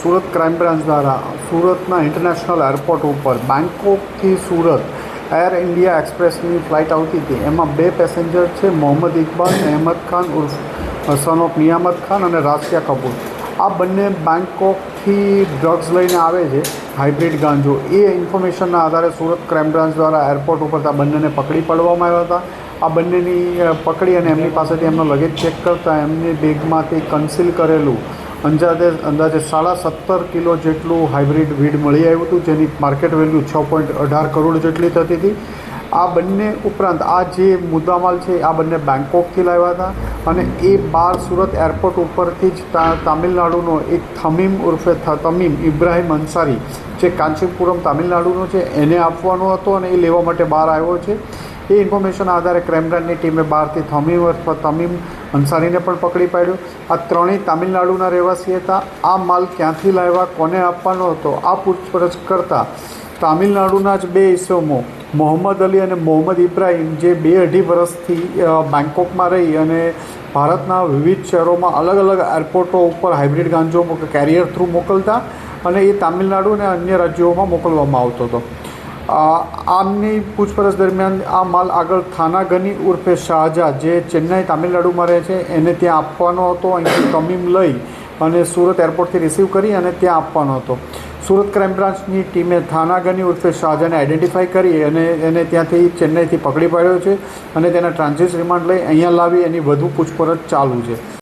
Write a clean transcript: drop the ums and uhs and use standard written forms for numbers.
Surat crime branch દ્વારા સુરતના international airport ઉપર બેંકોકથી સુરત એર ઇન્ડિયા એક્સપ્રેસની ફ્લાઇટ આવતી હતી. એમાં 2 પેસેન્જર છે, મોહમ્મદ ઇકબાલ અને અહેમદ ખાન ઉર્ફ સન ઓફ નિયામત ખાન અને રાશિયા કપૂર. આ બંને બેંકોકથી ડ્રગ્સ લઈને આવે છે, હાઇબ્રિડ ગાંજો. એ ઇન્ફોર્મેશનના આધારે સુરત ક્રાઇમ બ્રાન્ચ દ્વારા એરપોર્ટ ઉપર આ બંનેને પકડી પાડવામાં આવ્યા હતા. આ બંનેની પકડી અને એમની પાસેથી એમનો લગેજ ચેક કરતાં એમની બેગમાંથી કન્સીલ કરેલું અંદાજે 17.5 કિલો જેટલું હાઇબ્રિડ વીડ મળી આવ્યું હતું, જેની માર્કેટ વેલ્યુ 6.18 કરોડ જેટલી થતી હતી. આ બંને ઉપરાંત આ જે મુદ્દામાલ છે આ બંને બેંકોકથી લાવ્યા હતા અને એ બહાર સુરત એરપોર્ટ ઉપરથી જ તામિલનાડુનો એક થમીમ ઉર્ફે તમીમ ઇબ્રાહિમ અંસારી, જે કાંચીપુરમ તામિલનાડુનો છે, એને આપવાનો હતો અને એ લેવા માટે બહાર આવ્યો છે. એ ઇન્ફોર્મેશનના આધારે ક્રાઇમ બ્રાન્ચની ટીમે બહારથી થમીમ અથવા તમીમ અંસારીને પણ પકડી પાડ્યો. આ ત્રણેય તામિલનાડુના રહેવાસી હતા. આ માલ ક્યાંથી લાવ્યા, કોને આપવાનો હતો, આ પૂછપરછ કરતાં તામિલનાડુના જ 2 ઇસમો મોહમ્મદ અલી અને મોહમ્મદ ઇબ્રાહિમ, જે 2-2.5 વર્ષથી બેંકોકમાં રહી અને ભારતના વિવિધ શહેરોમાં અલગ અલગ એરપોર્ટો ઉપર હાઇબ્રિડ ગાંજો કેરિયર થ્રુ મોકલતા અને એ તામિલનાડુ અને અન્ય રાજ્યોમાં મોકલવામાં આવતો હતો. આમની પૂછપરછ દરમિયાન આ માલ આગળ થાનાગની ઉર્ફે શાહજહાં, જે ચેન્નાઈ તામિલનાડુમાં રહે છે, એને ત્યાં આપવાનો હતો. અહીંથી તમીમ લઈ અને સુરત એરપોર્ટથી રિસીવ કરી અને ત્યાં આપવાનો હતો. સુરત ક્રાઇમ બ્રાન્ચની ટીમે થાનાગની ઉર્ફે શાહજહાંને આઈડેન્ટિફાઈ કરી અને એને ત્યાંથી ચેન્નાઈથી પકડી પાડ્યો છે અને તેના ટ્રાન્ઝિટ રિમાન્ડ લઈ અહીંયા લાવી એની વધુ પૂછપરછ ચાલુ છે.